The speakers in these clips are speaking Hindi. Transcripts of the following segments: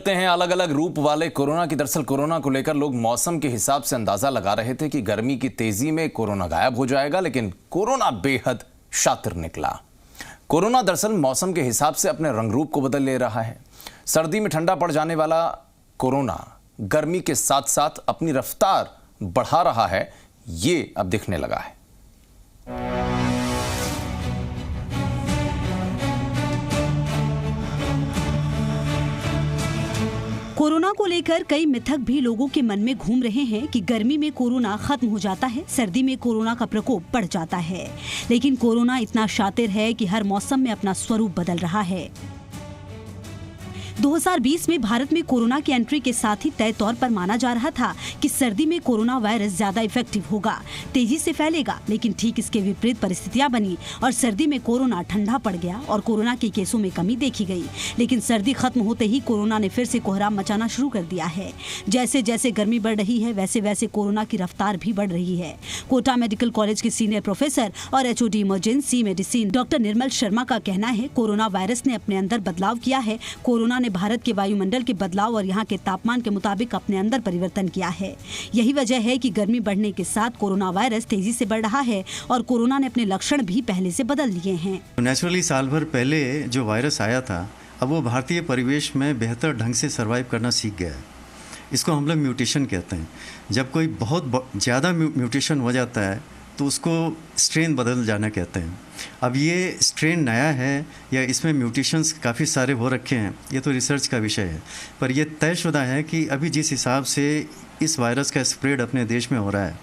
चलते हैं अलग अलग रूप वाले कोरोना की। दरअसल कोरोना को लेकर लोग मौसम के हिसाब से अंदाजा लगा रहे थे कि गर्मी की तेजी में कोरोना गायब हो जाएगा, लेकिन कोरोना बेहद शातिर निकला। कोरोना दरअसल मौसम के हिसाब से अपने रंग रूप को बदल ले रहा है। सर्दी में ठंडा पड़ जाने वाला कोरोना गर्मी के साथ साथ अपनी रफ्तार बढ़ा रहा है, ये अब दिखने लगा है। कोरोना को लेकर कई मिथक भी लोगों के मन में घूम रहे हैं कि गर्मी में कोरोना खत्म हो जाता है, सर्दी में कोरोना का प्रकोप बढ़ जाता है। लेकिन कोरोना इतना शातिर है कि हर मौसम में अपना स्वरूप बदल रहा है। 2020 में भारत में कोरोना की एंट्री के साथ ही तय तौर पर माना जा रहा था कि सर्दी में कोरोना वायरस ज्यादा इफेक्टिव होगा, तेजी से फैलेगा। लेकिन ठीक इसके विपरीत परिस्थितियां बनी और सर्दी में कोरोना ठंडा पड़ गया और कोरोना के केसों में कमी देखी गई। लेकिन सर्दी खत्म होते ही कोरोना ने फिर से कोहराम मचाना शुरू कर दिया है। जैसे जैसे गर्मी बढ़ रही है, वैसे वैसे कोरोना की रफ्तार भी बढ़ रही है। कोटा मेडिकल कॉलेज के सीनियर प्रोफेसर और HOD इमरजेंसी मेडिसिन डॉक्टर निर्मल शर्मा का कहना है, कोरोना वायरस ने अपने अंदर बदलाव किया है। कोरोना भारत के वायुमंडल के बदलाव और यहाँ के तापमान के मुताबिक अपने अंदर परिवर्तन किया है। यही वजह है कि गर्मी बढ़ने के साथ कोरोना वायरस तेजी से बढ़ रहा है और कोरोना ने अपने लक्षण भी पहले से बदल लिए हैं। नेचुरली साल भर पहले जो वायरस आया था, अब वो भारतीय परिवेश में बेहतर ढंग से सर्वाइव करना सीख गया है। इसको हम लोग म्यूटेशन कहते हैं। जब कोई बहुत ज़्यादा म्यूटेशन हो जाता है तो उसको स्ट्रेन बदल जाना कहते हैं। अब ये स्ट्रेन नया है या इसमें म्यूटेशंस काफ़ी सारे हो रखे हैं, ये तो रिसर्च का विषय है। पर यह तयशुदा है कि अभी जिस हिसाब से इस वायरस का स्प्रेड अपने देश में हो रहा है,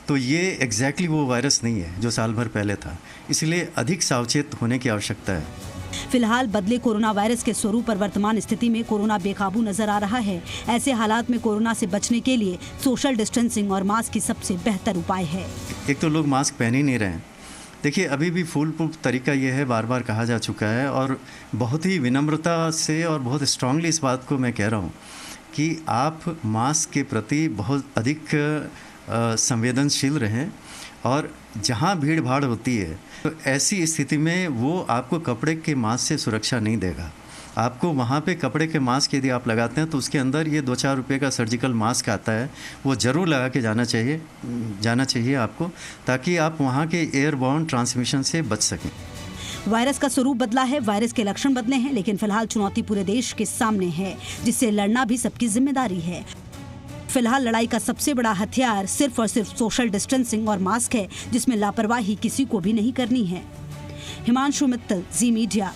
तो ये एग्जैक्टली वो वायरस नहीं है जो साल भर पहले था। इसलिए अधिक सावचेत होने की आवश्यकता है। फिलहाल बदले कोरोना वायरस के स्वरूप पर वर्तमान स्थिति में कोरोना बेकाबू नजर आ रहा है। ऐसे हालात में कोरोना से बचने के लिए सोशल डिस्टेंसिंग और मास्क ही सबसे बेहतर उपाय है। एक तो लोग मास्क पहन ही नहीं रहे हैं। देखिए, अभी भी फूल प्रूफ तरीका ये है, बार बार कहा जा चुका है और बहुत ही विनम्रता से और बहुत स्ट्रांगली इस बात को मैं कह रहा हूँ कि आप मास्क के प्रति बहुत अधिक संवेदनशील रहें। और जहाँ भीड़ भाड़ होती है तो ऐसी स्थिति में वो आपको कपड़े के मास्क से सुरक्षा नहीं देगा। आपको वहाँ पे कपड़े के मास्क यदि आप लगाते हैं तो उसके अंदर ये 2-4 रुपये का सर्जिकल मास्क आता है, वो ज़रूर लगा के जाना चाहिए आपको, ताकि आप वहाँ के एयरबॉर्न ट्रांसमिशन से बच सकें। वायरस का स्वरूप बदला है, वायरस के लक्षण बदले हैं, लेकिन फिलहाल चुनौती पूरे देश के सामने है, जिससे लड़ना भी सबकी जिम्मेदारी है। फिलहाल लड़ाई का सबसे बड़ा हथियार सिर्फ और सिर्फ सोशल डिस्टेंसिंग और मास्क है, जिसमें लापरवाही किसी को भी नहीं करनी है। हिमांशु मित्तल, जी मीडिया,